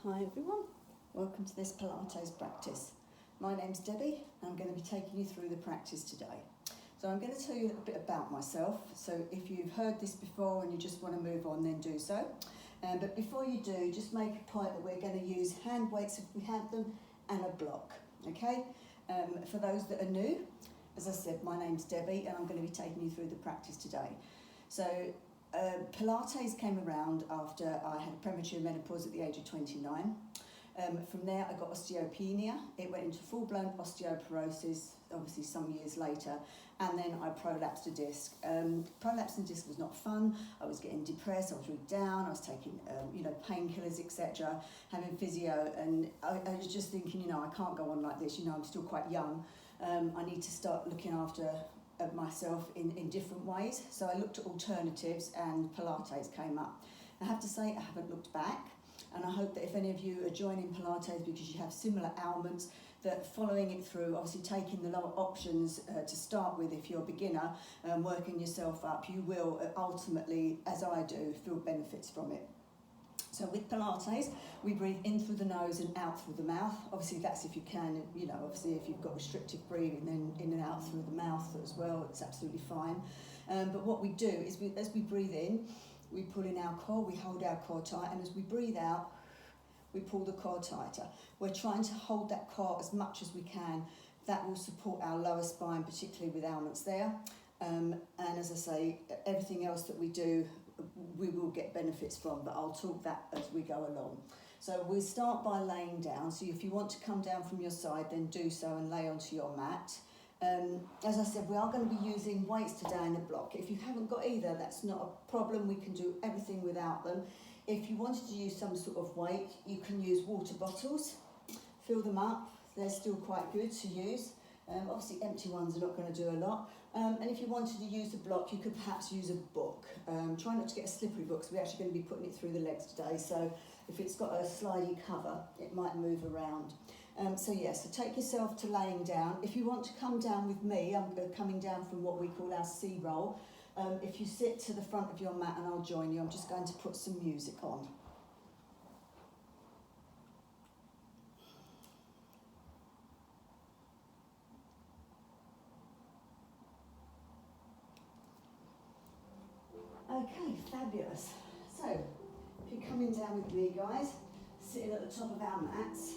Hi everyone, welcome to this Pilates practice. My name's Debbie and I'm going to be taking you through the practice today. So I'm going to tell you a little bit about myself, so if you've heard this before and you just want to move on, then do so. But before you do, just make a point that we're going to use hand weights if we have them and a block, okay? For those that are new, as I said, my name's Debbie and I'm going to be taking you through the practice today. So Pilates came around after I had premature menopause at the age of 29. From there I got osteopenia. It went into full-blown osteoporosis, obviously some years later, and then I prolapsed a disc. Prolapsing a disc was not fun. I was getting depressed, I was really down, I was taking painkillers, etc., having physio, and I was just thinking, I can't go on like this, I'm still quite young. I need to start looking after myself in different ways. So I looked at alternatives and Pilates came up. I have to say I haven't looked back, and I hope that if any of you are joining Pilates because you have similar ailments, that following it through, obviously taking the lower options to start with if you're a beginner, working yourself up, you will ultimately, as I do, feel benefits from it. So with Pilates, we breathe in through the nose and out through the mouth. Obviously that's if you can, obviously if you've got restrictive breathing, then in and out through the mouth as well, it's absolutely fine. But what we do is as we breathe in, we pull in our core, we hold our core tight, and as we breathe out, we pull the core tighter. We're trying to hold that core as much as we can. That will support our lower spine, particularly with ailments there. And as I say, everything else that we do, we will get benefits from, but I'll talk that as we go along. So we start by laying down. So if you want to come down from your side, then do so and lay onto your mat. As I said, we are going to be using weights today in a block. If you haven't got either, that's not a problem. We can do everything without them. If you wanted to use some sort of weight, you can use water bottles. Fill them up. They're still quite good to use. Obviously empty ones are not going to do a lot. And if you wanted to use a block, you could perhaps use a book. Try not to get a slippery book, because we're actually going to be putting it through the legs today. So if it's got a slidey cover, it might move around. So take yourself to laying down. If you want to come down with me, I'm coming down from what we call our C roll. If you sit to the front of your mat and I'll join you, I'm just going to put some music on. Okay, fabulous. So, if you're coming down with me, guys, sitting at the top of our mats,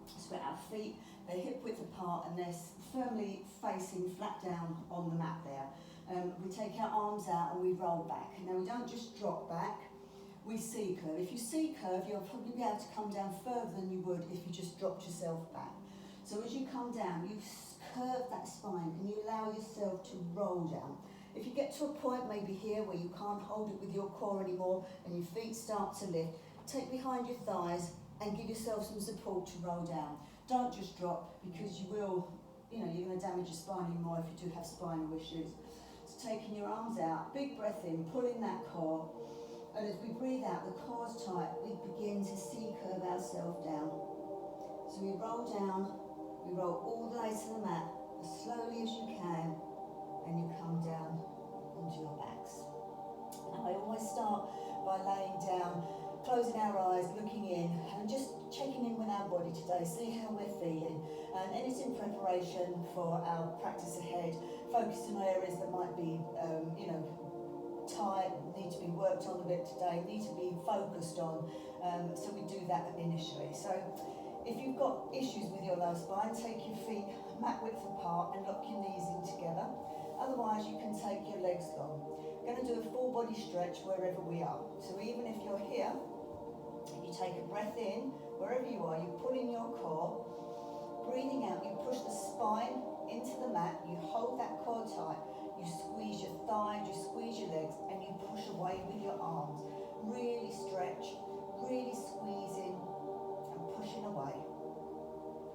so our feet, they're hip width apart and they're firmly facing flat down on the mat there. We take our arms out and we roll back. Now, we don't just drop back, we C-curve. If you C-curve, you'll probably be able to come down further than you would if you just dropped yourself back. So as you come down, you curve that spine and you allow yourself to roll down. If you get to a point maybe here where you can't hold it with your core anymore and your feet start to lift, take behind your thighs and give yourself some support to roll down. Don't just drop, because you will, you're going to damage your spine even more if you do have spinal issues. So taking your arms out, big breath in, pulling that core, and as we breathe out, the core's tight, we begin to C-curve ourselves down. So we roll down, we roll all the way to the mat as slowly as you can, and you come down onto your backs. Now I always start by laying down, closing our eyes, looking in, and just checking in with our body today, see how we're feeling. And it's in preparation for our practice ahead, focus on areas that might be, tight, need to be worked on a bit today, need to be focused on. So we do that initially. So if you've got issues with your lower spine, take your feet mat width apart and lock your knees in together. Otherwise, you can take your legs long. We're going to do a full body stretch wherever we are. So even if you're here, you take a breath in, wherever you are, you pull in your core. Breathing out, you push the spine into the mat, you hold that core tight, you squeeze your thighs, you squeeze your legs, and you push away with your arms. Really stretch, really squeezing and pushing away.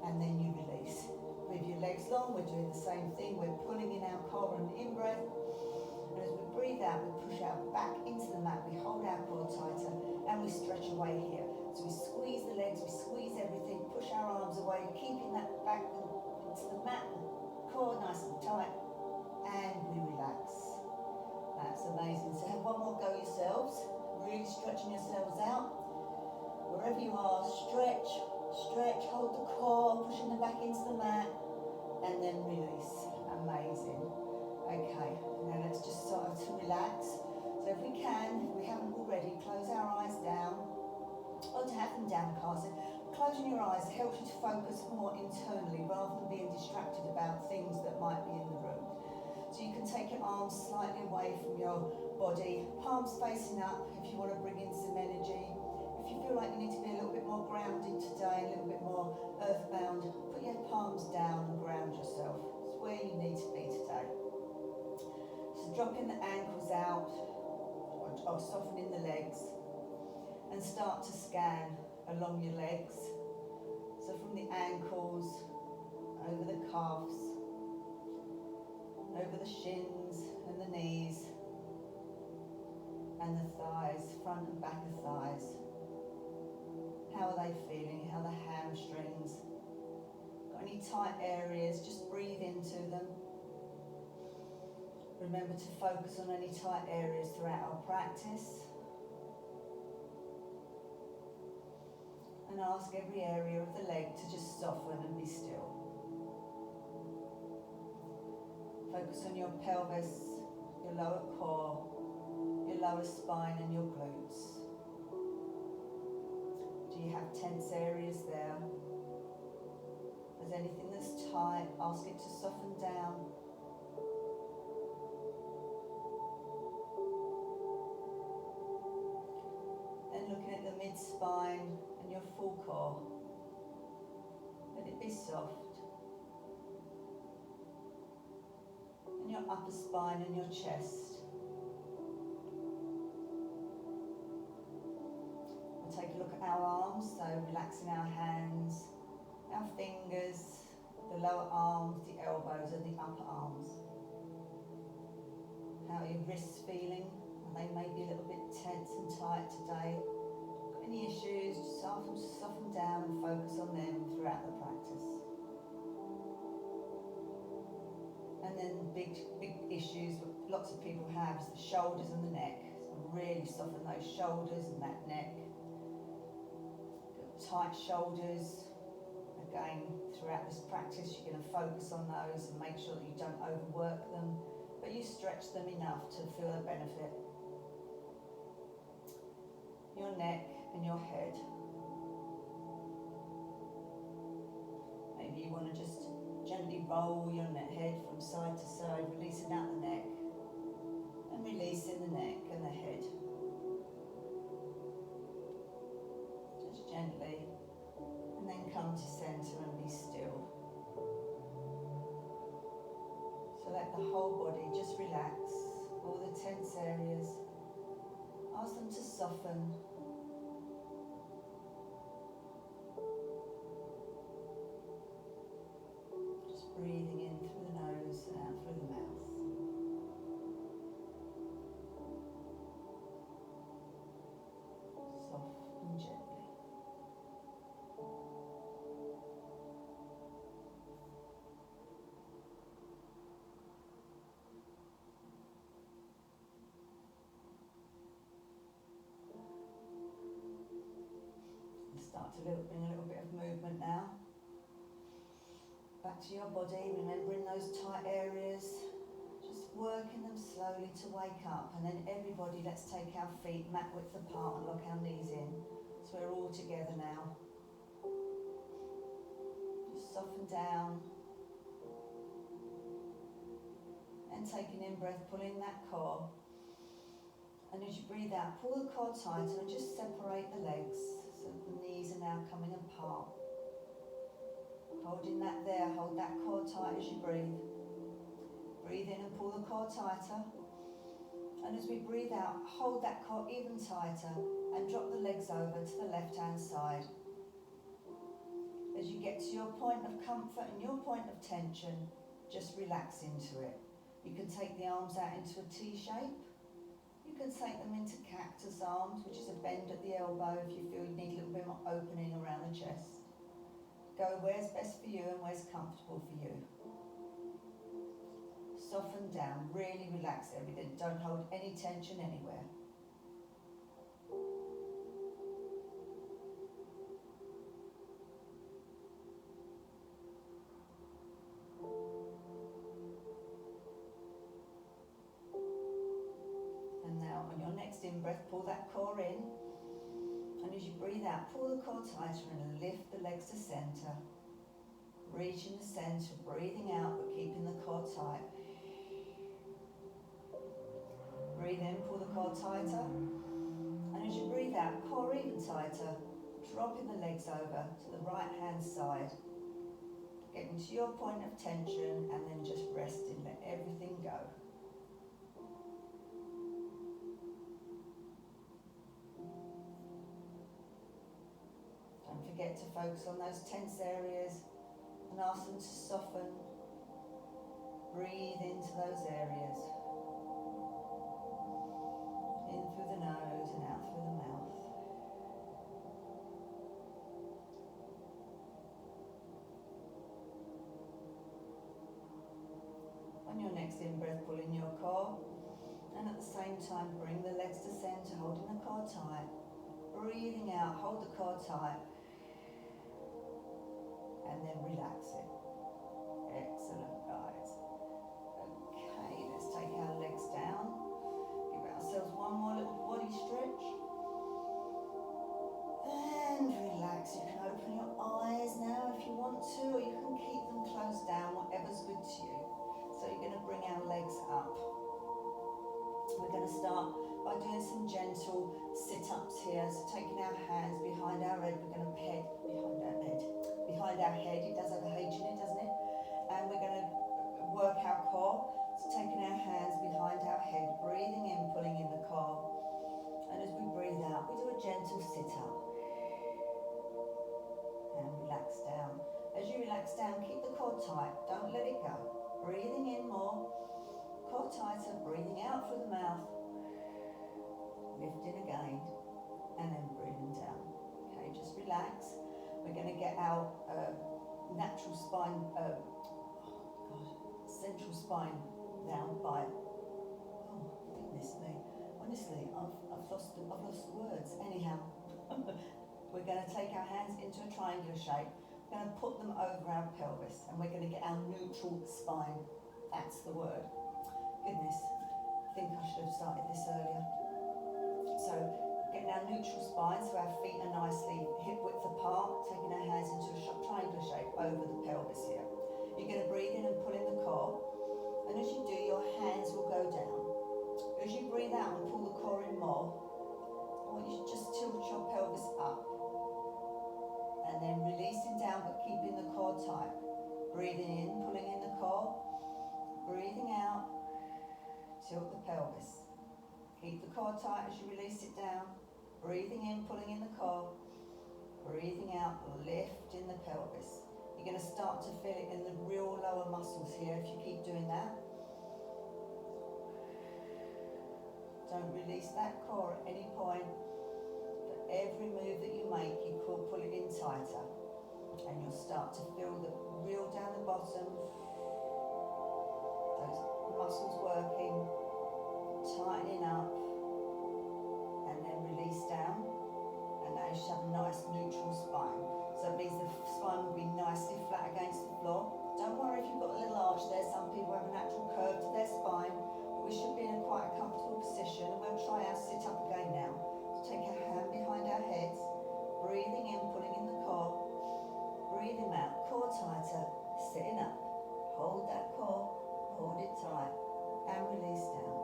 And then you release. With your legs long, we're doing the same thing. We're pulling in our core and in-breath. And as we breathe out, we push out back into the mat. We hold our core tighter and we stretch away here. So we squeeze the legs, we squeeze everything, push our arms away, keeping that back into the mat, core nice and tight, and we relax. That's amazing. So have one more go yourselves, really stretching yourselves out. close our eyes down, or to have them downcast. Closing your eyes helps you to focus more internally rather than being distracted about things that might be in the room. So you can take your arms slightly away from your body, palms facing up if you want to bring in some energy. If you feel like you need to be a little bit more grounded today, a little bit more earthbound, put your palms down and ground yourself. It's where you need to be today. So dropping the ankles out, or softening the legs, and start to scan along your legs. So from the ankles, over the calves, over the shins and the knees, and the thighs, front and back of thighs. How are they feeling? How are the hamstrings? Got any tight areas? Just breathe into them. Remember to focus on any tight areas throughout our practice. And ask every area of the leg to just soften and be still. Focus on your pelvis, your lower core, your lower spine and your glutes. Do you have tense areas there? If there's anything that's tight, ask it to soften down. Then looking at the mid-spine and your full core. Let it be soft. And your upper spine and your chest. We'll take a look at our arms, so relaxing our hands, our fingers, the lower arms, the elbows and the upper arms. How are your wrists feeling? They may be a little bit tense and tight today. Got any issues? Just ask them to soften down and focus on them throughout the practice. And then big issues that lots of people have is the shoulders and the neck. So really soften those shoulders and that neck. Got tight shoulders. Again, throughout this practice, you're going to focus on those and make sure that you don't overwork them, but you stretch them enough to feel the benefit. Your neck and your head. Maybe you want to just gently roll your head from side to side, releasing out the neck and releasing the neck and the head. Just gently, and then come to centre and be still. So let the whole body just relax, all the tense areas. Ask them to soften. Just breathing in through the nose and out through the mouth. Soft and gently. Start to bring a little bit of movement now. Back to your body, remembering those tight areas, just working them slowly to wake up. And then everybody, let's take our feet mat width apart and lock our knees in. So we're all together now. Just soften down. And taking in breath, pulling that core. And as you breathe out, pull the core tighter and just separate the legs. So the knees are now coming apart. Holding that there, hold that core tight as you breathe. Breathe in and pull the core tighter. And as we breathe out, hold that core even tighter and drop the legs over to the left-hand side. As you get to your point of comfort and your point of tension, just relax into it. You can take the arms out into a T shape. You can take them into cactus arms, which is a bend at the elbow if you feel you need a little bit more opening around the chest. Go where's best for you and where's comfortable for you. Soften down, really relax everything. Don't hold any tension anywhere. In-breath, pull that core in breathe out, pull the core tighter and lift the legs to centre. Reaching the centre, breathing out but keeping the core tight. Breathe in, pull the core tighter. And as you breathe out, core even tighter, dropping the legs over to the right hand side. Getting to your point of tension and then just resting, let everything go. Don't forget to focus on those tense areas and ask them to soften. Breathe into those areas. In through the nose and out through the mouth. On your next in-breath, pull in your core, and at the same time bring the legs to centre, holding the core tight. Breathing out, hold the core tight, and then relax it. Excellent, guys. Okay, let's take our legs down. Give ourselves one more little body stretch. And relax. You can open your eyes now if you want to, or you can keep them closed down, whatever's good to you. So you're going to bring our legs up. We're going to start by doing some gentle sit-ups here. So taking our hands behind our head, we're going to head behind our head. It does have a H in it, doesn't it? And we're going to work our core. So taking our hands behind our head, breathing in, pulling in the core. And as we breathe out, we do a gentle sit-up. And relax down. As you relax down, keep the core tight. Don't let it go. Breathing in more, core tighter, breathing out through the mouth, lifting again, and then breathing down. Okay, just relax. We're going to get our natural spine, central spine down by, oh goodness me, honestly, I've lost the words. Anyhow, we're going to take our hands into a triangular shape. We're going to put them over our pelvis and we're going to get our neutral spine. That's the word. Goodness, I think I should have started this earlier. So, getting our neutral spine so our feet are nicely hip width apart, taking our hands into a triangular shape over the pelvis here. You're going to breathe in and pull in the core, and as you do, your hands will go down. As you breathe out and pull the core in more, I want you to just tilt your pelvis up. And then releasing down but keeping the core tight. Breathing in, pulling in the core. Breathing out, tilt the pelvis. Keep the core tight as you release it down. Breathing in, pulling in the core. Breathing out, lifting the pelvis. You're going to start to feel it in the real lower muscles here if you keep doing that. Don't release that core at any point. Every move that you make, you pull it in tighter, and you'll start to feel the reel down the bottom, those muscles working, tightening up, and then release down, and now you should have a nice neutral spine. So it means the spine will be nicely flat against the floor. Don't worry if you've got a little arch there. Some people have a natural curve to their spine, but we should be in quite a comfortable position, and we'll try our sit up again now. Take our hand behind our heads, breathing in, pulling in the core, breathing out, core tighter, sitting up, hold that core, hold it tight, and release down.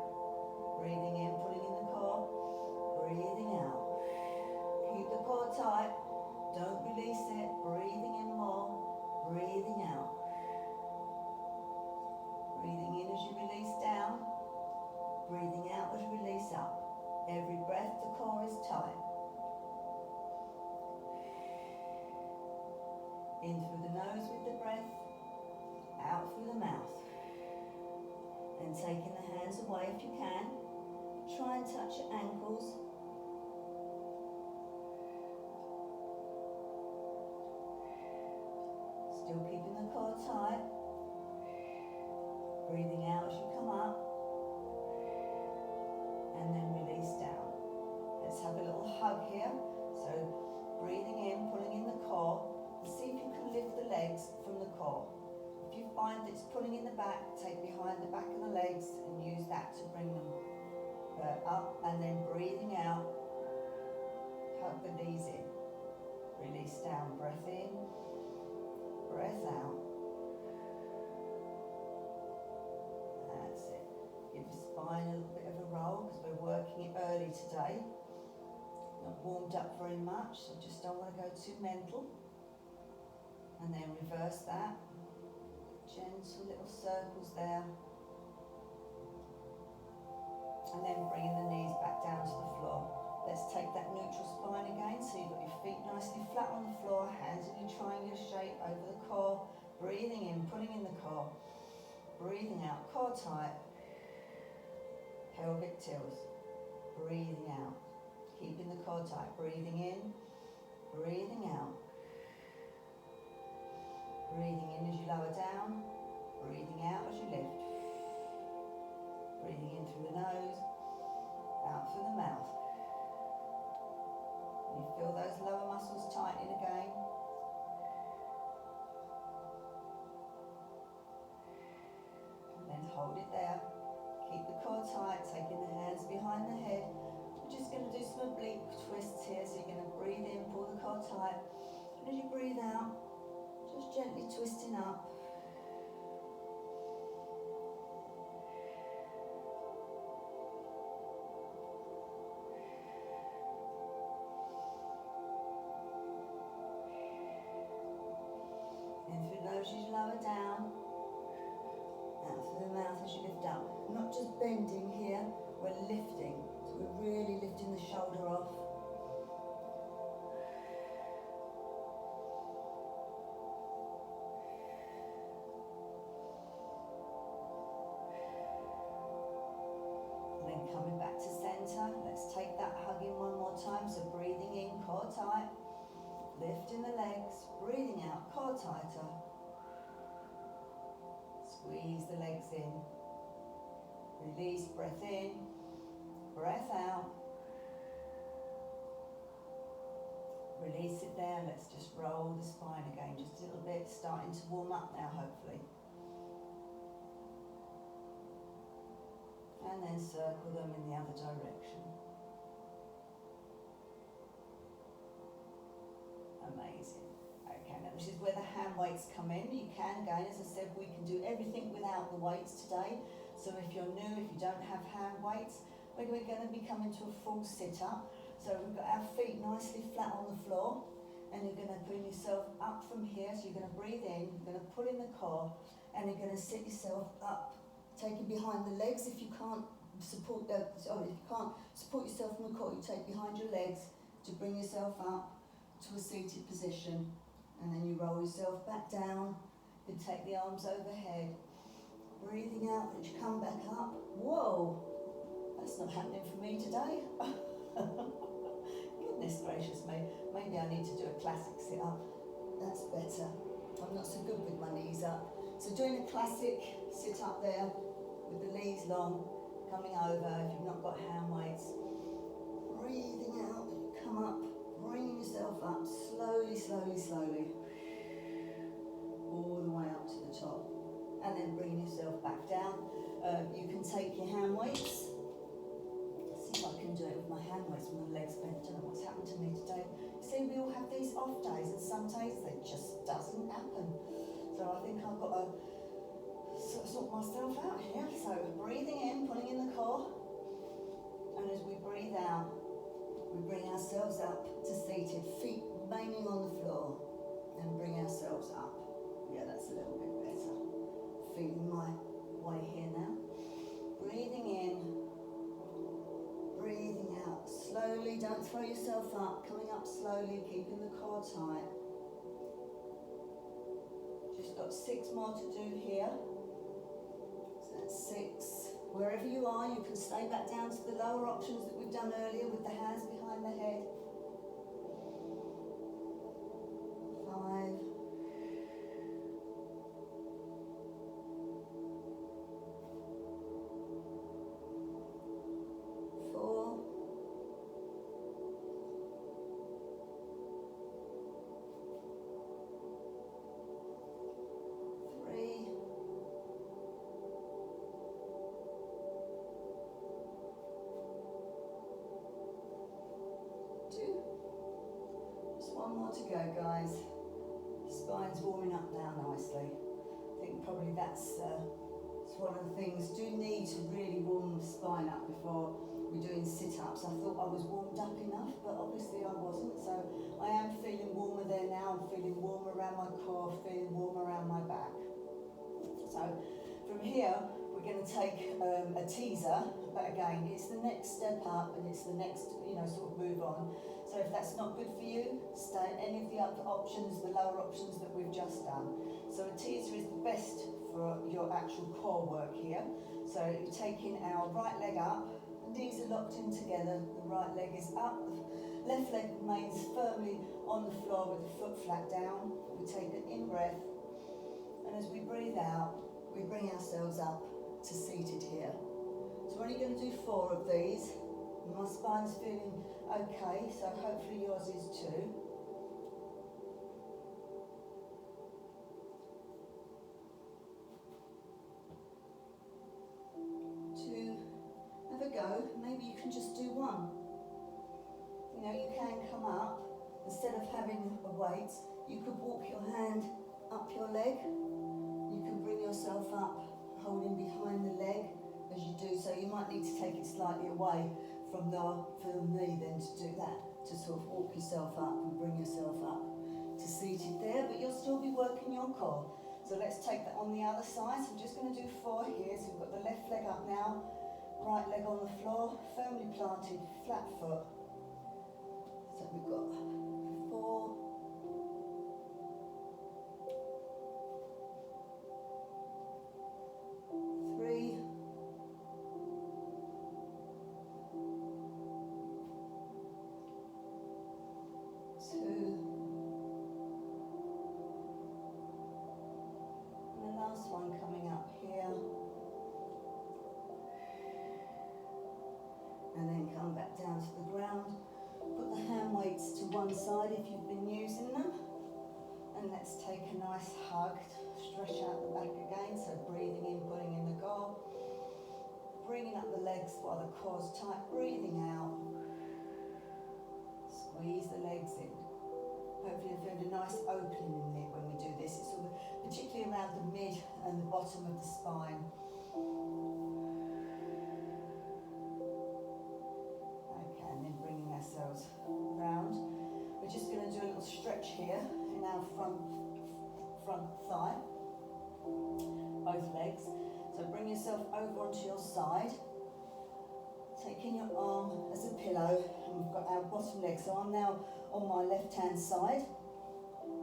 Breathing in, pulling in the core, breathing out. Keep the core tight, don't release it, breathing in more, breathing out. Breathing in as you release down, breathing out as you release up. Every breath, the core is tight. In through the nose with the breath, out through the mouth. Then taking the hands away if you can. Try and touch your ankles. Still keeping the core tight. Breathing out as you come up. And then release down. Let's have a little hug here. So breathing in, pulling in the core, and see if you can lift the legs from the core. If you find that it's pulling in the back, take behind the back of the legs and use that to bring them up, and then breathing out, hug the knees in. taking it early today. Not warmed up very much, so just don't want to go too mental. And then reverse that. Gentle little circles there. And then bringing the knees back down to the floor. Let's take that neutral spine again, so you've got your feet nicely flat on the floor, hands in your triangular shape over the core, breathing in, pulling in the core, breathing out, core tight, pelvic tilts, breathing out, keeping the core tight, breathing in, breathing out, breathing in as you lower down, breathing out as you lift, breathing in through the nose, out through the mouth. You feel those lower muscles tightening again. And then hold it there. Keep the core tight, taking the hands behind the head. We're just going to do some oblique twists here. So you're going to breathe in, pull the core tight. And as you breathe out, just gently twisting up. As you lower down, out through the mouth as you lift up. Not just bending here, we're lifting. So we're really lifting the shoulder off. And then coming back to center, let's take that hug in one more time. So breathing in, core tight, lifting the legs, breathing out, core tighter. Squeeze the legs in. Release, breath in, breath out. Release it there. Let's just roll the spine again, just a little bit, starting to warm up now, hopefully. And then circle them in the other direction. Amazing. Okay, now this is where the hand weights come in. You can, again, as I said, we can do everything without the weights today. So if you're new, if you don't have hand weights, we're going to be coming to a full sit-up. So we've got our feet nicely flat on the floor, and you're going to bring yourself up from here. So you're going to breathe in, you're going to pull in the core, and you're going to sit yourself up, taking behind the legs. If you can't support yourself from the core, you take behind your legs to bring yourself up to a seated position. And then you roll yourself back down. You can take the arms overhead. Breathing out as you come back up. Whoa, that's not happening for me today. Goodness gracious me. Maybe I need to do a classic sit-up. That's better. I'm not so good with my knees up. So doing a classic sit-up there with the knees long, coming over if you've not got hand weights. Breathing out, come up. Bringing yourself up slowly, slowly, slowly, all the way up to the top, and then bringing yourself back down. You can take your hand weights. Let's see if I can do it with my hand weights with my legs bent. I don't know what's happened to me today. You see, we all have these off days, and some days it just doesn't happen. So I think I've got to sort myself out here. So breathing in, pulling in the core, and as we breathe out, we bring ourselves up to seated, feet remaining on the floor, and bring ourselves up. Yeah, that's a little bit better. Feeling my way here now. Breathing in, breathing out. Slowly, don't throw yourself up, coming up slowly, keeping the core tight. Just got 6 more to do here. So that's 6. Wherever you are, you can stay back down to the lower options that we've done earlier with the hands behind the head. 5. 4. 3. 2. Just one more to go, guys. Spine's warming up now nicely. I think probably that's one of the things. Do need to really warm the spine up before we're doing sit-ups. I thought I was warmed up enough, but obviously I wasn't. So I am feeling warmer there now. I'm feeling warm around my core, feeling warm around my back. So from here, we're going to take a teaser, but again, it's the next step up and it's the next, sort of move on. So if that's not good for you, stay any of the other options, the lower options that we've just done. So a teaser is the best for your actual core work here. So you're taking our right leg up, knees are locked in together, the right leg is up, the left leg remains firmly on the floor with the foot flat down. We take an in-breath, and as we breathe out, we bring ourselves up to seated here. So we're only going to do 4 of these. My spine's feeling okay, so hopefully yours is too. Have a go. Maybe you can just do 1. You can come up, instead of having a weight, you could walk your hand up your leg. You can bring yourself up, holding behind the leg as you do so. You might need to take it slightly away from the knee then to do that, to sort of walk yourself up and bring yourself up to seated there, but you'll still be working your core. So let's take that on the other side. So we're just going to do 4 here. So we've got the left leg up now, right leg on the floor, firmly planted, flat foot. So we've got 4, 3, 2, and the last one coming up here, and then come back down to the ground. Put the hand weights to one side if you've been using them, and let's take a nice hug, stretch out the back again, so breathing in, pulling in the goal, bringing up the legs while the core's tight, breathing out, squeeze the legs in. Hopefully you'll feel a nice opening in there when we do this. It's sort of particularly around the mid and the bottom of the spine. Okay, and then bringing ourselves round. We're just going to do a little stretch here in our front thigh, both legs. So bring yourself over onto your side, taking your arm as a pillow, and we've got our bottom leg. So I'm now on my left hand side.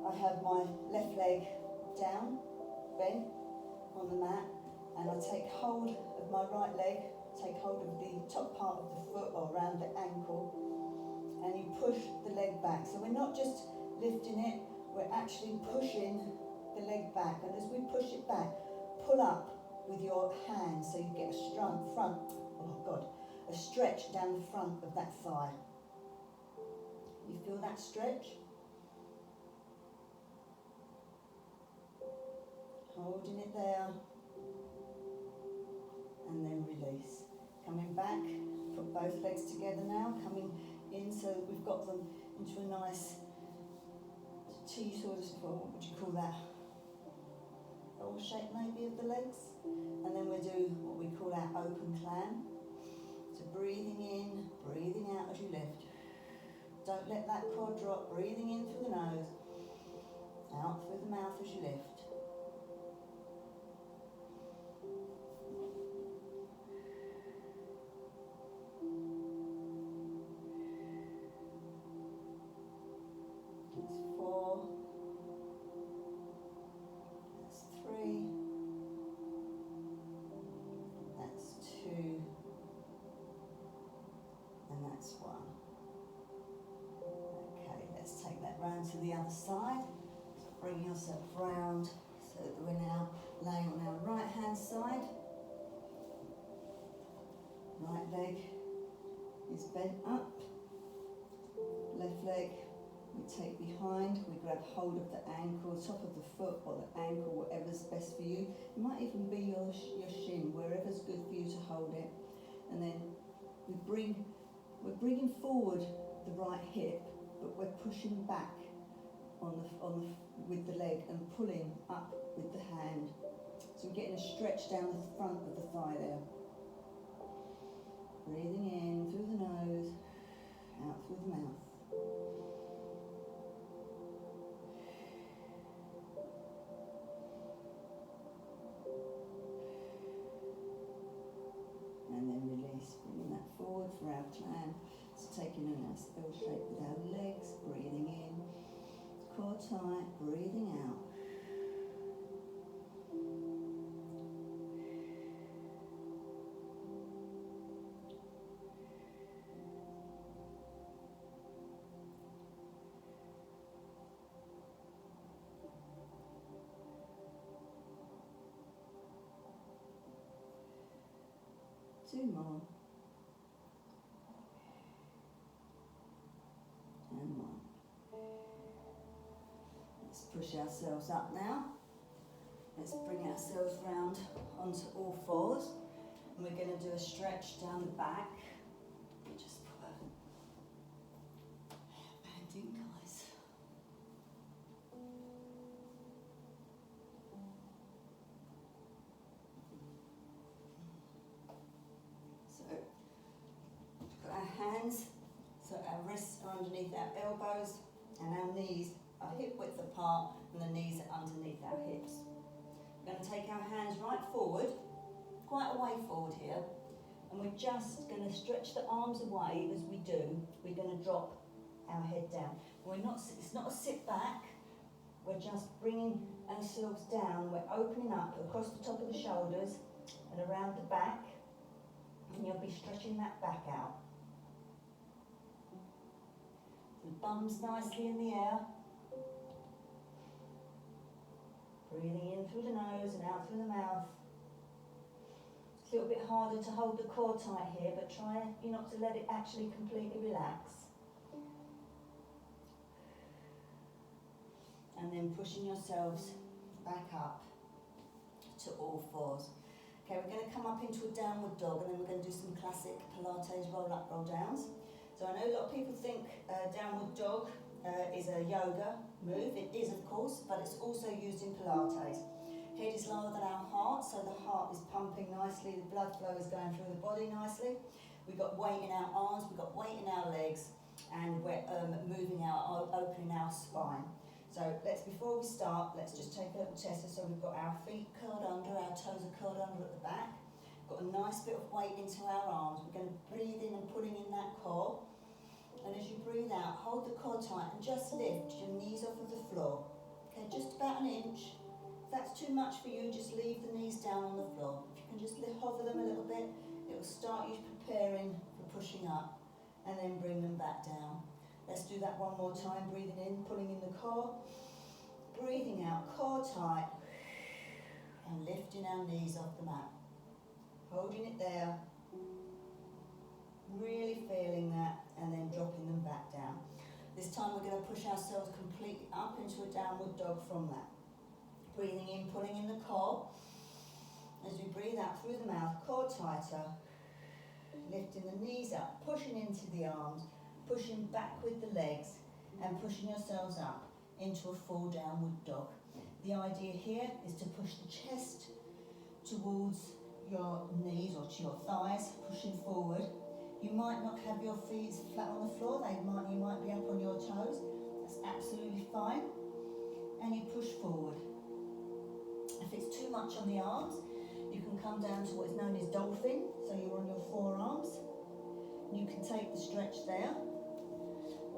I have my left leg down, bent on the mat, and I take hold of my right leg, take hold of the top part of the foot or around the ankle, and you push the leg back. So we're not just lifting it, we're actually pushing the leg back, and as we push it back, pull up with your hands so you get a stretch down the front of that thigh. You feel that stretch? Holding it there, and then release. Coming back, put both legs together now, coming in so that we've got them into a nice T sort of, what would you call that? Oval shape maybe of the legs. And then we'll do what we call our open plan. So breathing in, breathing out as you lift. Don't let that core drop, breathing in through the nose, out through the mouth as you lift. That's 4, that's 3, that's 2, and that's 1. Okay, let's take that round to the other side. So bring yourself round so that we're now laying on our right hand side. Right leg is bent up. Left leg we take behind, we grab hold of the ankle, top of the foot or the ankle, whatever's best for you. It might even be your shin, wherever's good for you to hold it. And then we're bringing forward the right hip, but we're pushing back with the leg and pulling up with the hand. So we're getting a stretch down the front of the thigh there. Breathing in through the nose, out through the mouth. And then release, bringing that forward for our clam. So taking a nice L shape with our legs, breathing in, core tight, breathing out. 2 more. And 1. Let's push ourselves up now. Let's bring ourselves round onto all fours. And we're going to do a stretch down the back. Just put a band in, guys. So, put our hands, so our wrists are underneath our elbows and our knees are hip width apart and the knees are underneath our hips. We're going to take our hands right forward, quite a way forward here, and we're just going to stretch the arms away as we do. We're going to drop our head down. It's not a sit back, we're just bringing ourselves down, we're opening up across the top of the shoulders and around the back, and you'll be stretching that back out. The bum's nicely in the air. Breathing in through the nose and out through the mouth. It's a little bit harder to hold the core tight here, but try not to let it actually completely relax. And then pushing yourselves back up to all fours. Okay, we're going to come up into a downward dog and then we're going to do some classic Pilates roll up, roll downs. So I know a lot of people think downward dog is a yoga move. It is, of course, but it's also used in Pilates. Head is lower than our heart, so the heart is pumping nicely, the blood flow is going through the body nicely. We've got weight in our arms, we've got weight in our legs, and we're opening our spine. So before we start, let's just take a little tester. So we've got our feet curled under, our toes are curled under at the back. Got a nice bit of weight into our arms. We're going to breathe in and pulling in that core. And as you breathe out, hold the core tight and just lift your knees off of the floor. Okay, just about an inch. If that's too much for you, just leave the knees down on the floor. If you can just hover them a little bit, it will start you preparing for pushing up, and then bring them back down. Let's do that one more time. Breathing in, pulling in the core. Breathing out, core tight. And lifting our knees off the mat. Holding it there. Really feeling that, and then dropping them back down. This time we're going to push ourselves completely up into a downward dog from that. Breathing in, pulling in the core. As we breathe out through the mouth, core tighter. Lifting the knees up, pushing into the arms. Pushing back with the legs and pushing yourselves up into a full downward dog. The idea here is to push the chest towards your knees or to your thighs, pushing forward. You might not have your feet flat on the floor, you might be up on your toes. That's absolutely fine. And you push forward. If it's too much on the arms, you can come down to what is known as dolphin, so you're on your forearms. You can take the stretch there.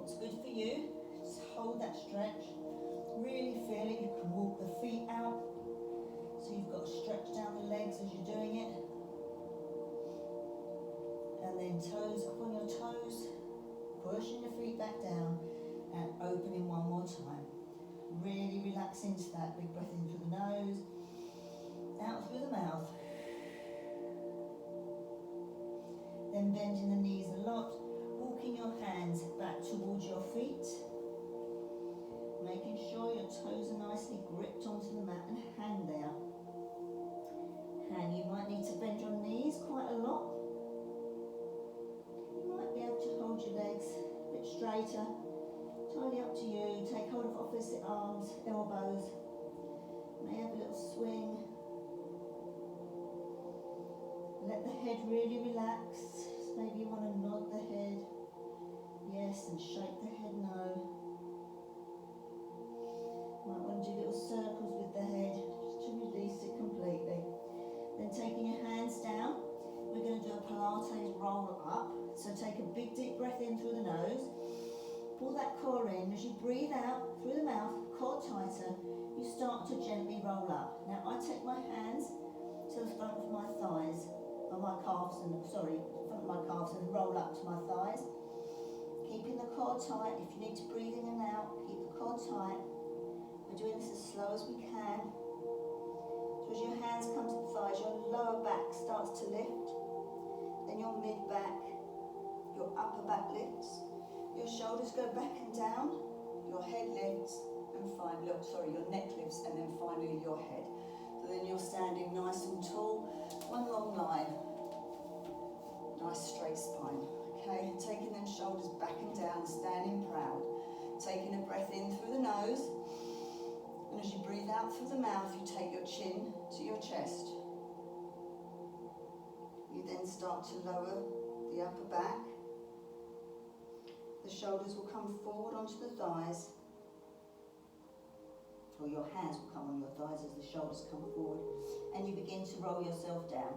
What's good for you, just hold that stretch, really feel it. You can walk the feet out, so you've got to stretch down the legs as you're doing it. And then toes up on your toes, pushing your feet back down and opening one more time. Really relax into that, big breath in through the nose, out through the mouth. Then bending the knees a lot. Walking your hands back towards your feet, making sure your toes are nicely gripped onto the mat and hang there. You might need to bend your knees quite a lot. You might be able to hold your legs a bit straighter, entirely up to you. Take hold of opposite arms, elbows, may have a little swing. Let the head really relax. Maybe you want to nod the head, yes, and shake the head no. Might want to do little circles with the head just to release it completely. Then taking your hands down, we're going to do a Pilates roll up. So take a big deep breath in through the nose, pull that core in. As you breathe out through the mouth, core tighter, you start to gently roll up. Now I take my hands to the front of my thighs, or my calves, and front of my calves, and roll up to my thighs. Keeping the core tight. If you need to breathe in and out, keep the core tight. We're doing this as slow as we can. So as your hands come to the thighs, your lower back starts to lift, then your mid back, your upper back lifts, your shoulders go back and down, your head lifts, and finally, your neck lifts, and then finally your head. So then you're standing nice and tall, one long line, nice straight spine. Okay, taking them shoulders back and down, standing proud. Taking a breath in through the nose, and as you breathe out through the mouth, you take your chin to your chest. You then start to lower the upper back. The shoulders will come forward onto the thighs, or your hands will come on your thighs as the shoulders come forward, and you begin to roll yourself down.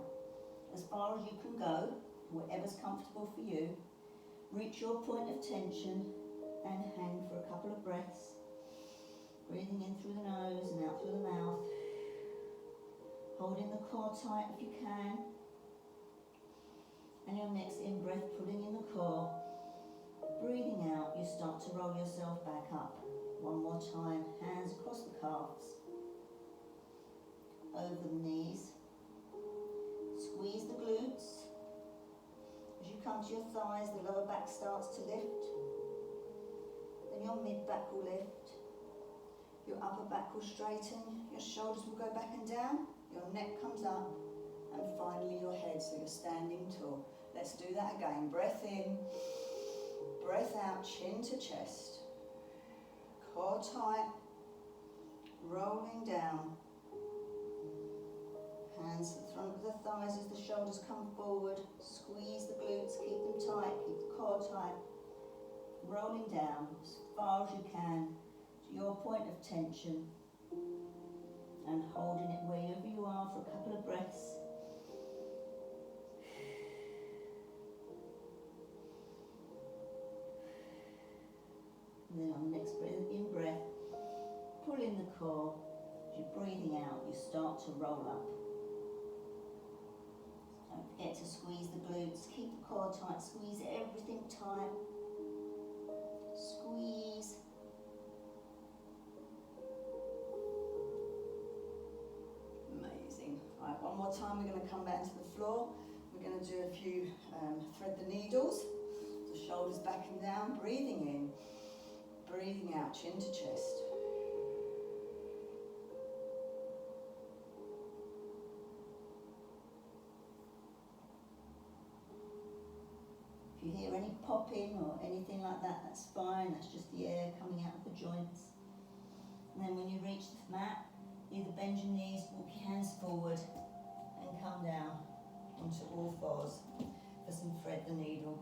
As far as you can go, whatever's comfortable for you. Reach your point of tension and hang for a couple of breaths. Breathing in through the nose and out through the mouth. Holding the core tight if you can. And your next in-breath, pulling in the core. Breathing out, you start to roll yourself back up. One more time, hands across the calves. Over the knees. Squeeze the glutes. As you come to your thighs, the lower back starts to lift. Then your mid-back will lift. Your upper back will straighten. Your shoulders will go back and down. Your neck comes up. And finally your head, so you're standing tall. Let's do that again. Breath in. Breath out, chin to chest. Core tight. Rolling down. Hands to the front of the thighs as the shoulders come forward. Squeeze the glutes, keep them tight, keep the core tight. Rolling down as far as you can to your point of tension. And holding it wherever you are for a couple of breaths. And then on the next in-breath, pull in the core. As you're breathing out, you start to roll up. Don't forget to squeeze the glutes, keep the core tight, squeeze everything tight. Squeeze. Amazing. Right, one more time, we're going to come back to the floor. We're going to do a few thread the needles. So shoulders back and down, breathing in, breathing out, chin to chest. If you hear any popping or anything like that, that's fine. That's just the air coming out of the joints. And then when you reach the mat, either bend your knees, walk your hands forward, and come down onto all fours for some thread the needle.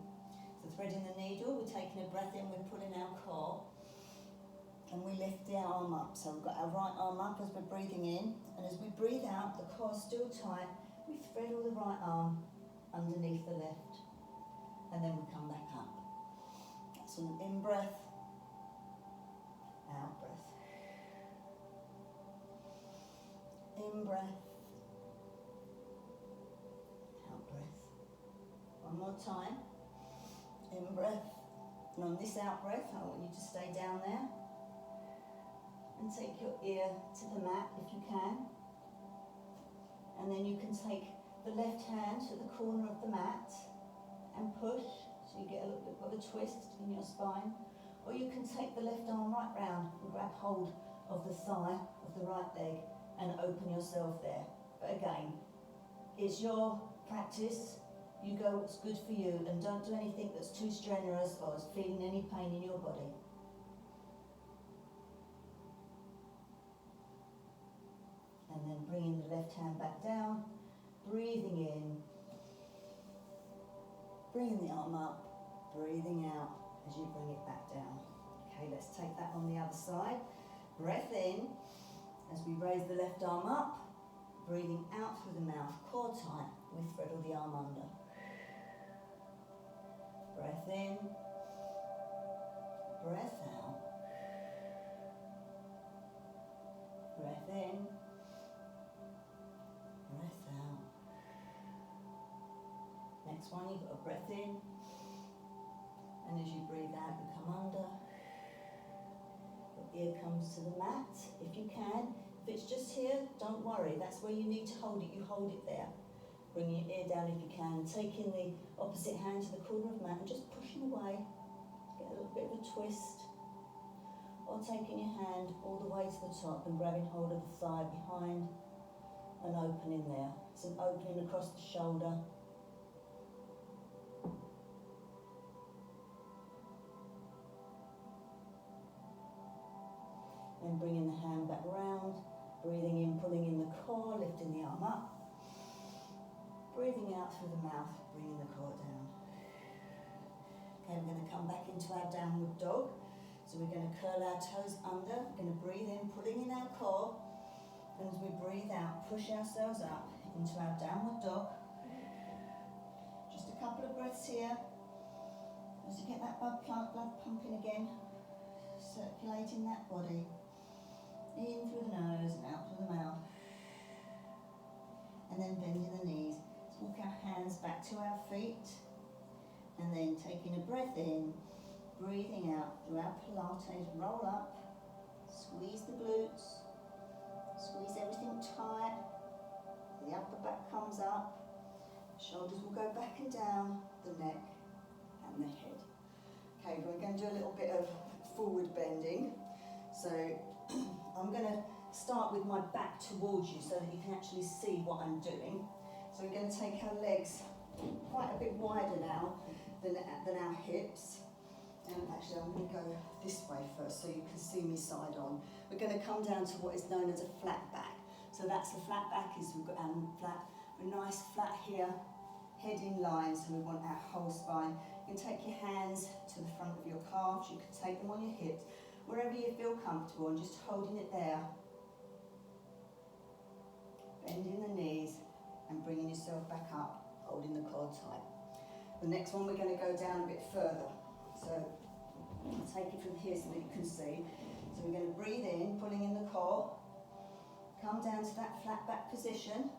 So threading the needle, we're taking a breath in, we're pulling our core, and we lift the arm up. So we've got our right arm up as we're breathing in, and as we breathe out, the core's still tight, we thread all the right arm underneath the left. And then we come back up. That's an in-breath, out-breath. In-breath, out-breath. One more time. In-breath. And on this out-breath, I want you to stay down there. And take your ear to the mat if you can. And then you can take the left hand to the corner of the mat and push, so you get a little bit of a twist in your spine. Or you can take the left arm right round and grab hold of the thigh of the right leg and open yourself there. But again, it's your practice. You go what's good for you, and don't do anything that's too strenuous or is feeling any pain in your body. And then bringing the left hand back down, breathing in, bringing the arm up, breathing out as you bring it back down. Okay, let's take that on the other side. Breath in as we raise the left arm up, breathing out through the mouth, core tight, we threadle the arm under. Breath in, breath out. Breath in, breath out. Next one, you've got a breath in, and as you breathe out, you come under. Your ear comes to the mat, if you can. If it's just here, don't worry, that's where you need to hold it, you hold it there. Bring your ear down if you can, taking the opposite hand to the corner of the mat and just pushing away. Get a little bit of a twist. Or taking your hand all the way to the top and grabbing hold of the thigh behind and opening there. It's an opening across the shoulder. Then bringing the hand back round, breathing in, pulling in the core, lifting the arm up. Breathing out through the mouth, bringing the core down. Okay, we're going to come back into our downward dog. So we're going to curl our toes under, we're going to breathe in, pulling in our core, and as we breathe out, push ourselves up into our downward dog. Just a couple of breaths here. As you get that blood pumping again, circulating that body. In through the nose and out through the mouth. And then bending the knees. Let's walk our hands back to our feet. And then taking a breath in, breathing out through our Pilates, roll up, squeeze the glutes, squeeze everything tight, the upper back comes up, shoulders will go back and down, the neck and the head. Okay, we're going to do a little bit of forward bending. So I'm going to start with my back towards you so that you can actually see what I'm doing. So we're going to take our legs quite a bit wider now than our hips. And actually I'm going to go this way first so you can see me side on. We're going to come down to what is known as a flat back. So that's the flat back, is we've got we're nice flat here, head in line, so we want our whole spine. You can take your hands to the front of your calves, you can take them on your hips, wherever you feel comfortable, and just holding it there. Bending the knees and bringing yourself back up, holding the core tight. The next one we're going to go down a bit further. So I'll take it from here so that you can see. So we're going to breathe in, pulling in the core, come down to that flat back position,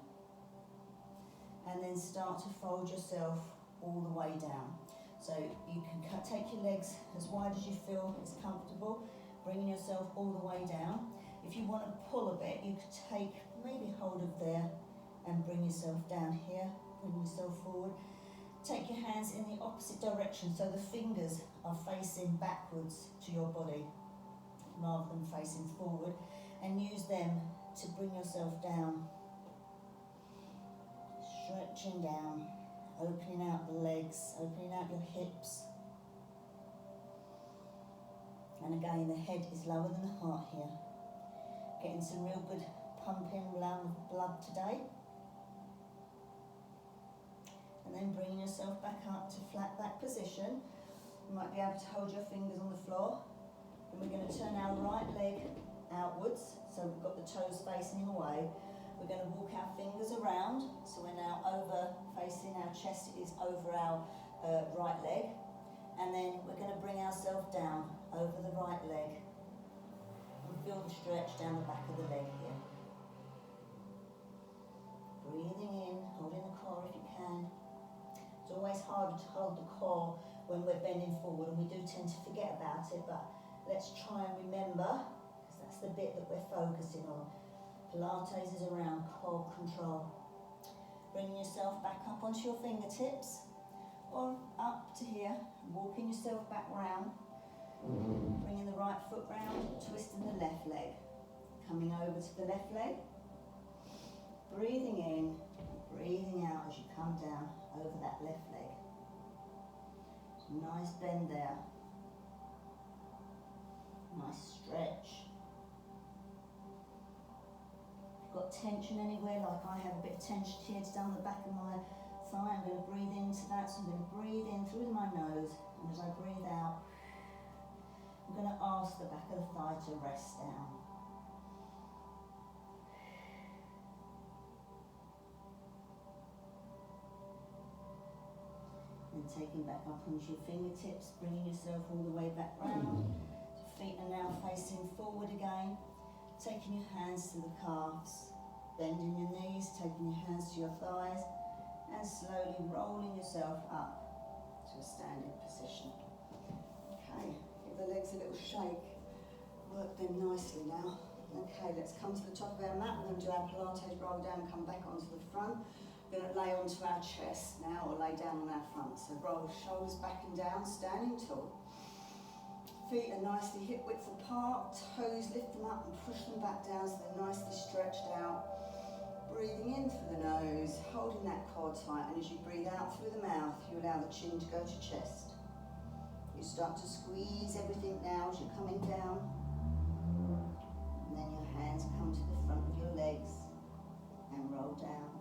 and then start to fold yourself all the way down. So you can take your legs as wide as you feel is comfortable, bringing yourself all the way down. If you want to pull a bit, you could take maybe hold of there and bring yourself down here, bring yourself forward. Take your hands in the opposite direction, so the fingers are facing backwards to your body rather than facing forward, and use them to bring yourself down. Stretching down, opening out the legs, opening out your hips. And again, the head is lower than the heart here. Getting some real good pumping around of blood today. And then bringing yourself back up to flat back position. You might be able to hold your fingers on the floor. And we're going to turn our right leg outwards, so we've got the toes facing away. We're going to walk our fingers around, so we're now over facing, our chest is over our right leg. And then we're going to bring ourselves down over the right leg. And feel the stretch down the back of the leg here. Breathing in, holding the core if you can. It's always harder to hold the core when we're bending forward, and we do tend to forget about it, but let's try and remember, because that's the bit that we're focusing on. Pilates is around core control. Bringing yourself back up onto your fingertips, or up to here, walking yourself back round, bringing the right foot round, twisting the left leg, coming over to the left leg, breathing in, breathing out as you come down over that left leg. Nice bend there, nice stretch. If you've got tension anywhere, like I have a bit of tension here down the back of my thigh. I'm going to breathe into that, so I'm going to breathe in through my nose, and as I breathe out, I'm going to ask the back of the thigh to rest down. And taking back up onto your fingertips, bringing yourself all the way back round. Feet are now facing forward again. Taking your hands to the calves, bending your knees, taking your hands to your thighs, and slowly rolling yourself up to a standing position. Okay, give the legs a little shake. Work them nicely now. Okay, let's come to the top of our mat. We're going to do our Pilates roll down, come back onto the front. We're going to lay onto our chest now, or lay down on our front. So roll shoulders back and down, standing tall. Feet are nicely hip width apart, toes lift them up and push them back down so they're nicely stretched out. Breathing in through the nose, holding that core tight, and as you breathe out through the mouth, you allow the chin to go to chest. You start to squeeze everything now as you're coming down, and then your hands come to the front of your legs and roll down.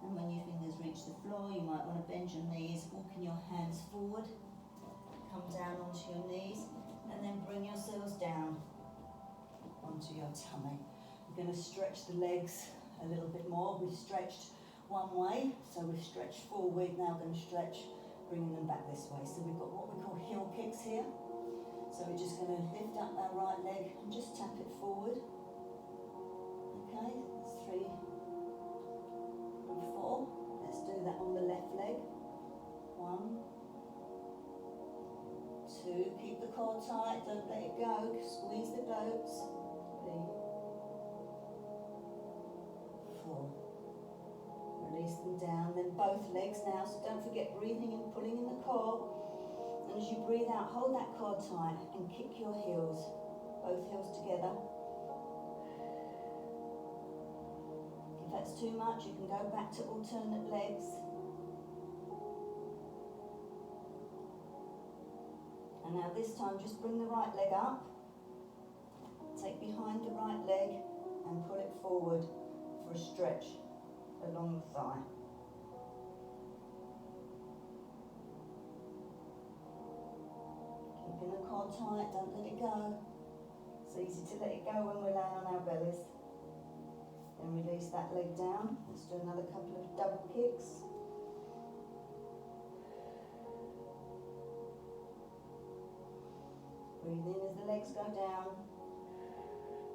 And when your fingers reach the floor, you might want to bend your knees, walking your hands forward. Come down onto your knees and then bring yourselves down onto your tummy. We're going to stretch the legs a little bit more. We've stretched one way, so we've stretched forward. Now we're going to stretch, bringing them back this way. So we've got what we call heel kicks here. So we're just going to lift up our right leg and just tap it forward. Okay, that's 3 and 4. Let's do that on the left leg. 1, 2, keep the core tight, don't let it go, squeeze the glutes. 3, 4. Release them down, then both legs now, so don't forget breathing and pulling in the core. And as you breathe out, hold that core tight and kick your heels, both heels together. If that's too much, you can go back to alternate legs. And now this time, just bring the right leg up, take behind the right leg and pull it forward for a stretch along the thigh. Keeping the core tight, don't let it go. It's easy to let it go when we're laying on our bellies. Then release that leg down. Let's do another couple of double kicks. Breathe in as the legs go down.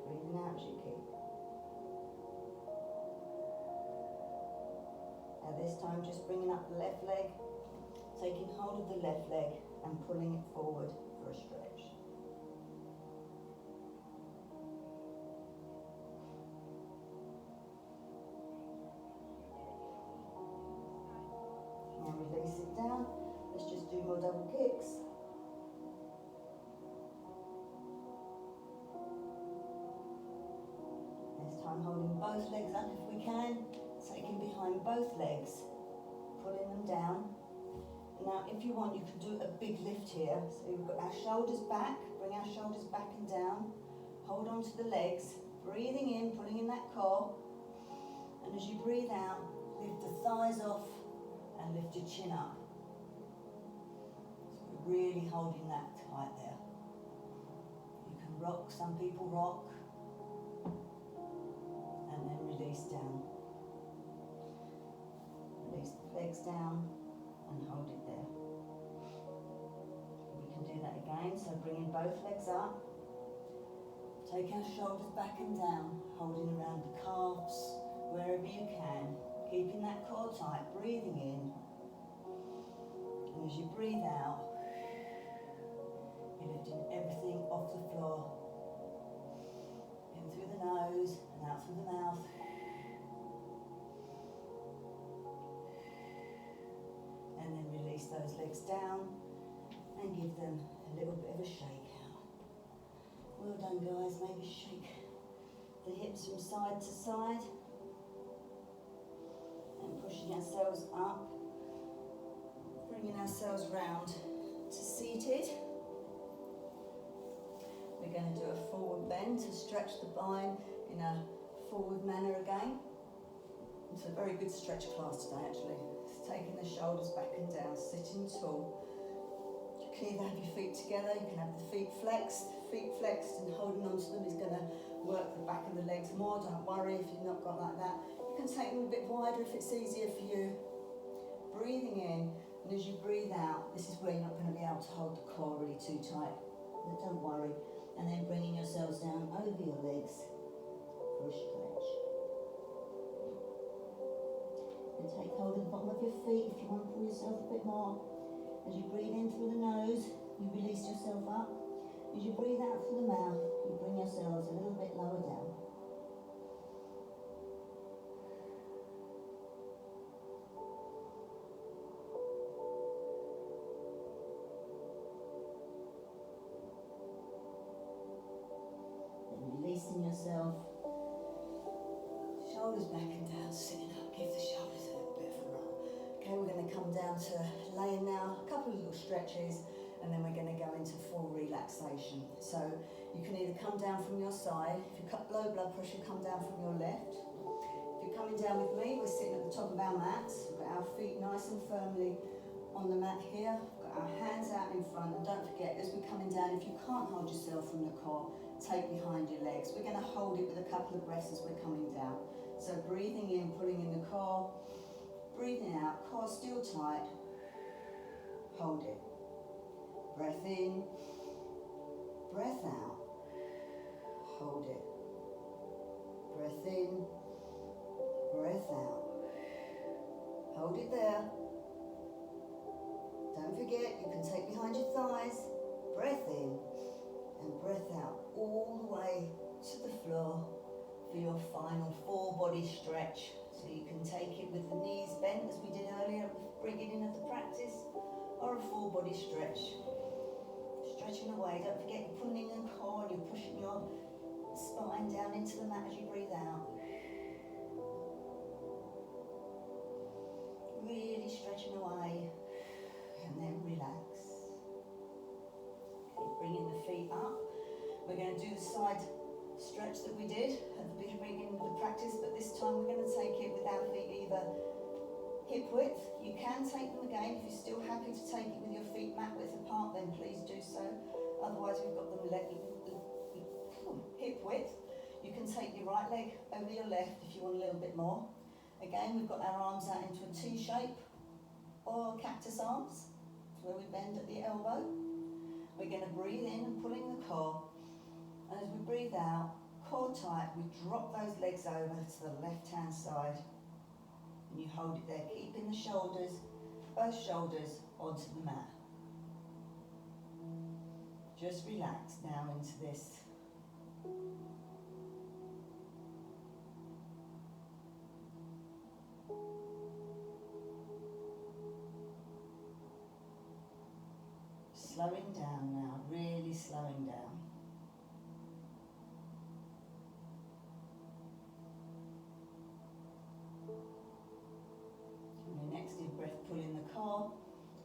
Breathing out as you kick. Now this time just bringing up the left leg, taking hold of the left leg and pulling it forward for a stretch. Now release it down. Let's just do more double kicks. I'm holding both legs up if we can, taking behind both legs, pulling them down. And now if you want, you can do a big lift here. So we've got our shoulders back, bring our shoulders back and down, hold on to the legs, breathing in, pulling in that core. And as you breathe out, lift the thighs off and lift your chin up. So we're really holding that tight there. You can rock, some people rock. And then release down. Release the legs down and hold it there. We can do that again, so bringing both legs up. Take our shoulders back and down, holding around the calves, wherever you can. Keeping that core tight, breathing in. And as you breathe out, you're lifting everything off the floor. In through the nose and out through the mouth. And then release those legs down and give them a little bit of a shake out. Well done, guys. Maybe shake the hips from side to side. And pushing ourselves up. Bringing ourselves round to seated. We're going to do a forward bend to stretch the spine in a forward manner again. It's a very good stretch class today actually. It's taking the shoulders back and down, sitting tall. You can either have your feet together, you can have the feet flexed and holding onto them is going to work the back of the legs more. Don't worry if you've not got like that. You can take them a bit wider if it's easier for you. Breathing in, and as you breathe out, this is where you're not going to be able to hold the core really too tight. But don't worry. And then bringing yourselves down over your legs for a stretch. And take hold of the bottom of your feet if you want to pull yourself a bit more. As you breathe in through the nose, you release yourself up. As you breathe out through the mouth, you bring yourselves a little bit lower down. Then releasing yourself. Shoulders back and down, sitting up. Give the shoulders a little bit of a roll. Okay, we're going to come down to laying now. A couple of little stretches. And then we're going to go into full relaxation. So you can either come down from your side. If you've got low blood pressure, come down from your left. If you're coming down with me, we're sitting at the top of our mats. We've got our feet nice and firmly on the mat here. We've got our hands out in front. And don't forget, as we're coming down, if you can't hold yourself from the core, take behind your legs. We're going to hold it with a couple of breaths as we're coming down. So breathing in, pulling in the core. Breathing out, core still tight. Hold it. Breath in, breath out, hold it. Breath in, breath out. Hold it there. Don't forget, you can take behind your thighs. Breath in and breath out all the way to the floor for your final full body stretch. So you can take it with the knees bent as we did earlier at the beginning of the practice, or a full body stretch. Stretching away, don't forget you're pulling in the core and you're pushing your spine down into the mat as you breathe out. Really stretching away and then relax. Okay, bringing the feet up. We're going to do the side stretch that we did at the beginning of the practice, but this time we're going to take it with our feet either hip width. You can take them again if you're still happy to take it with your feet mat width apart, then please do so. Otherwise we've got them hip width. You can take your right leg over your left if you want a little bit more. Again, we've got our arms out into a T shape or cactus arms, where we bend at the elbow. We're going to breathe in and pulling the core. And as we breathe out, core tight, we drop those legs over to the left hand side. And you hold it there, keeping the shoulders, both shoulders onto the mat. Just relax now into this. Slowing down now, really slowing down. And your next deep breath, pull in the core,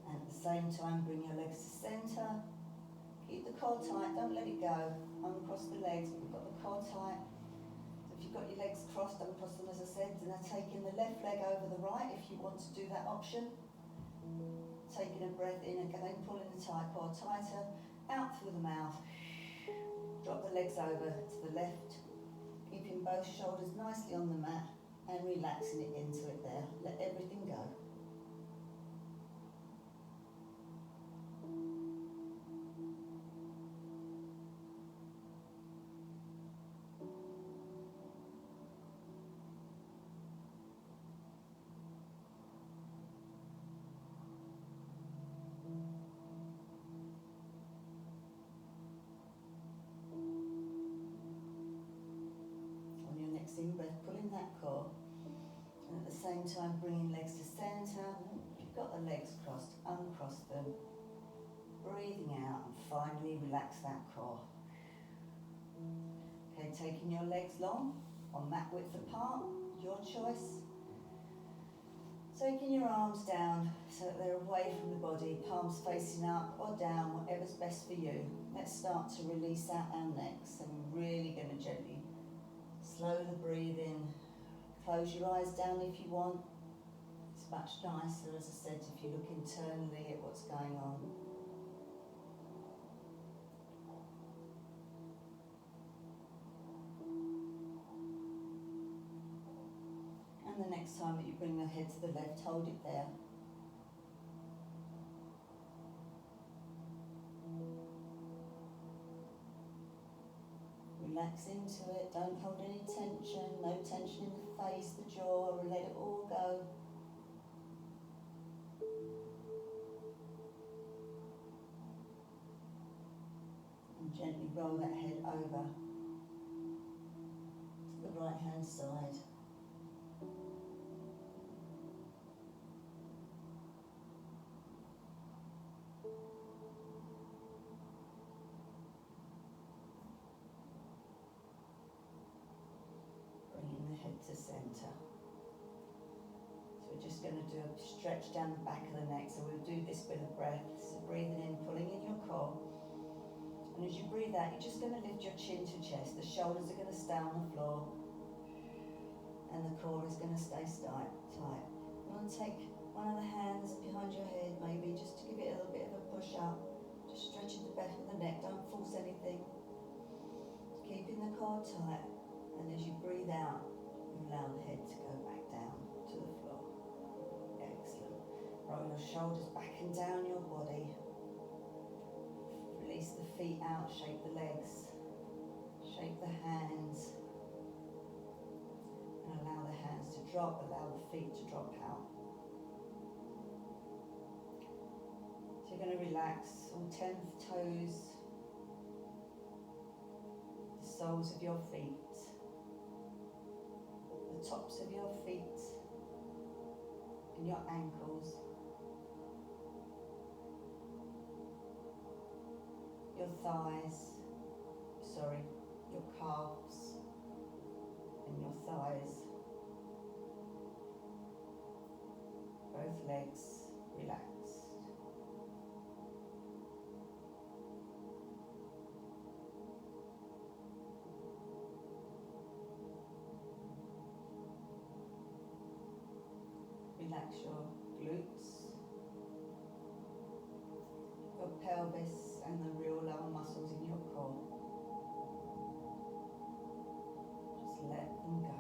and at the same time bring your legs to centre. Keep the core tight, don't let it go. Uncross the legs, we've got the core tight. So if you've got your legs crossed, uncross them as I said, and then taking the left leg over the right if you want to do that option. Taking a breath in again, pulling the tight core tighter, out through the mouth. Drop the legs over to the left, keeping both shoulders nicely on the mat and relaxing it into it there. Let everything go. In breath, pulling that core, and at the same time bringing legs to centre. If you've got the legs crossed, uncross them, breathing out, and finally relax that core. Okay, taking your legs long, on mat width apart, your choice. Taking your arms down so that they're away from the body, palms facing up or down, whatever's best for you. Let's start to release out our necks, and we're really going to gently slow the breathing Close your eyes down if you want. It's much nicer, as I said, if you look internally at what's going on. And the next time that you bring the head to the left, hold it there. Relax into it, don't hold any tension, no tension in the face, the jaw, let it all go. And gently roll that head over to the right hand side. Bringing the head to centre. So we're just going to do a stretch down the back of the neck. So we'll do this with a breath. So breathing in, pulling in your core. And as you breathe out, you're just going to lift your chin to chest. The shoulders are going to stay on the floor. And the core is going to stay tight. You want to take one of the hands behind your head, maybe, just to give it a little bit of a push up. Just stretching the back of the neck, don't force anything. Keeping the core tight. And as you breathe out, you allow the head to go back down to the floor. Excellent. Roll your shoulders back and down your body. Release the feet out, shake the legs, shake the hands, and allow the hands to drop, allow the feet to drop out. So you're going to relax all 10 toes, the soles of your feet, the tops of your feet, and your ankles. Your thighs, your calves and your thighs. Both legs relaxed. Relax your glutes, your pelvis and the real lower muscles in your core. Just let them go.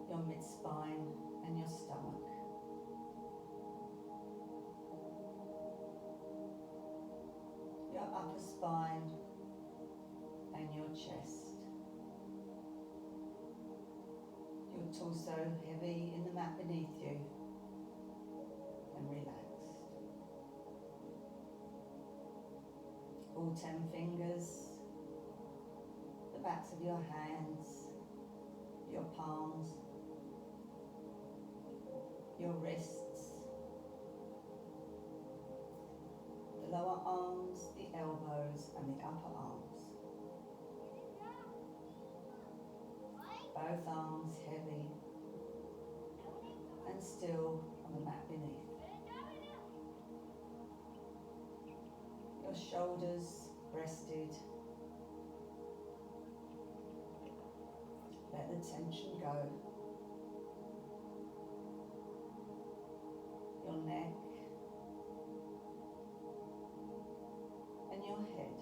Your mid-spine and your stomach. Your upper spine and your chest. Your torso heavy in the mat beneath you. And relaxed. All 10 fingers, the backs of your hands, your palms, your wrists, the lower arms, the elbows and the upper arms. Both arms heavy and still on the mat beneath. Your shoulders rested. Let the tension go. Your neck and your head.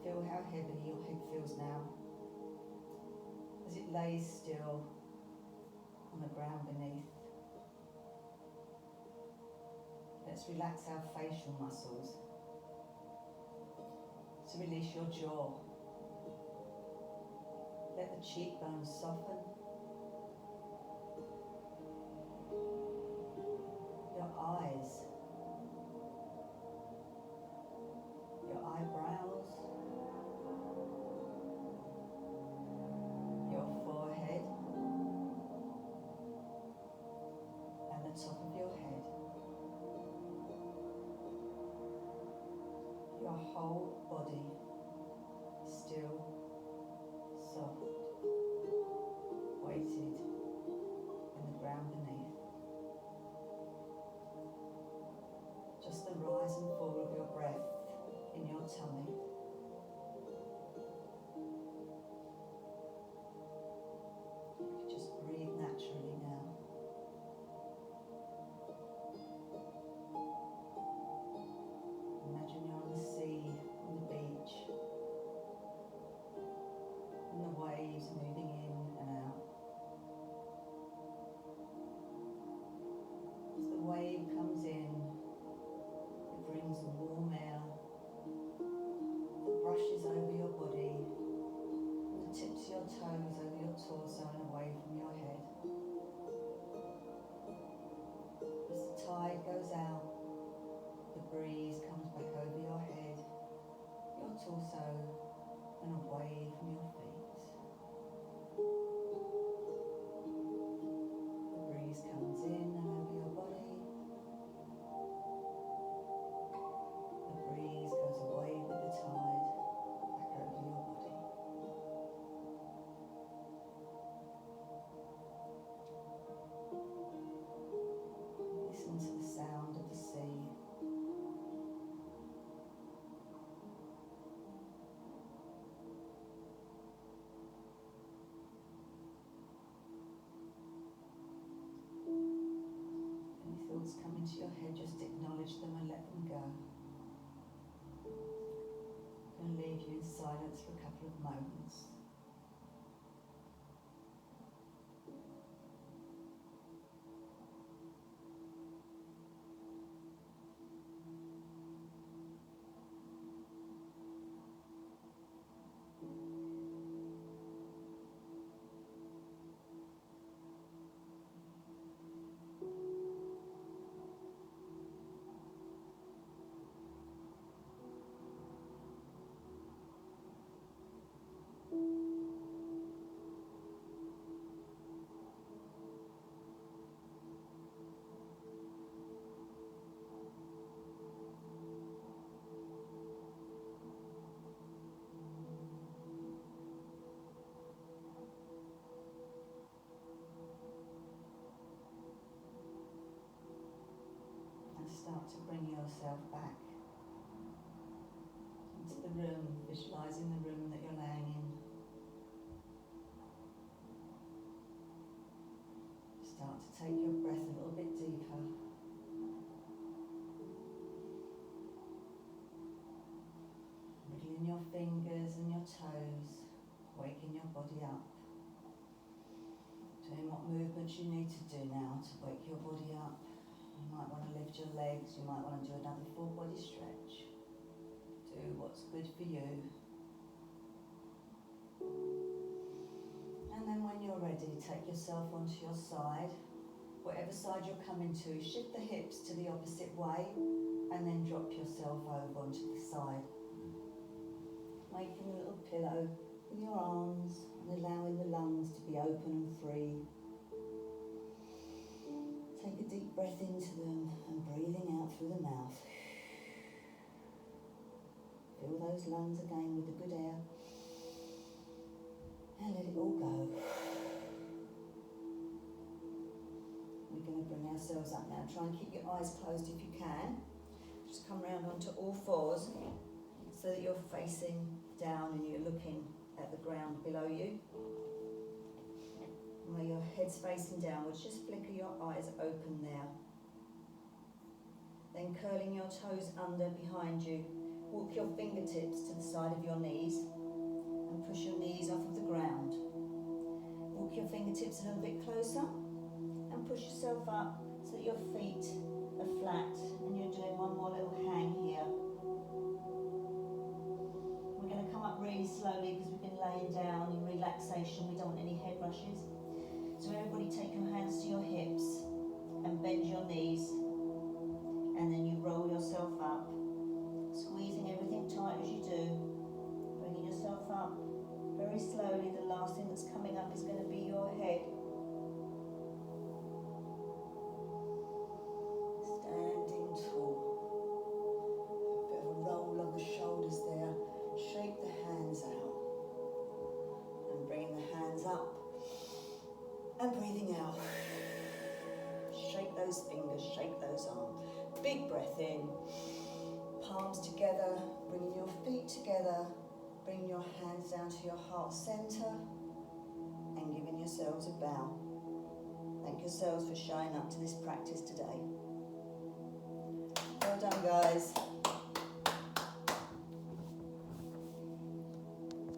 Feel how heavy your head feels now as it lays still on the ground beneath. Let's relax our facial muscles. So release your jaw. Let the cheekbones soften. Your eyes. Your eyebrows. Your forehead. And the top of your head. Your whole body still, soft, weighted in the ground beneath. Just the rise and fall of your breath in your tummy. goes out, the breeze comes back over your head, your torso, and away from your feet. The breeze comes in and over your body. The breeze goes away with the tide, back over your body. Listen to the sound of the sea. Any thoughts come into your head, just acknowledge them and let them go. I'm going to leave you in silence for a couple of moments. Start to bring yourself back into the room, visualising the room that you're laying in. Start to take your breath a little bit deeper. Wiggling your fingers and your toes, waking your body up. Doing what movements you need to do now to wake your body up. You might want to lift your legs, you might want to do another full body stretch. Do what's good for you. And then when you're ready, take yourself onto your side. Whatever side you're coming to, shift the hips to the opposite way and then drop yourself over onto the side. Making a little pillow with your arms and allowing the lungs to be open and free. Take a deep breath into them and breathing out through the mouth. Fill those lungs again with the good air and let it all go. We're going to bring ourselves up now. Try and keep your eyes closed if you can. Just come round onto all fours so that you're facing down and you're looking at the ground below you. Where your head's facing downwards, just flicker your eyes open there. Then curling your toes under behind you, walk your fingertips to the side of your knees and push your knees off of the ground. Walk your fingertips a little bit closer and push yourself up so that your feet are flat and you're doing one more little hang here. We're going to come up really slowly because we've been laying down in relaxation. We don't want any head rushes. So everybody take your hands to your hips and bend your knees, and then you roll yourself up, squeezing everything tight as you do, bringing yourself up very slowly. The last thing that's coming up is going to be your head. Standing tall. A bit of a roll on the shoulders there. Shake the hands out and bring the hands up. And breathing out. Shake those fingers, shake those arms. Big breath in. Palms together, bringing your feet together. Bring your hands down to your heart center and giving yourselves a bow. Thank yourselves for showing up to this practice today. Well done, guys.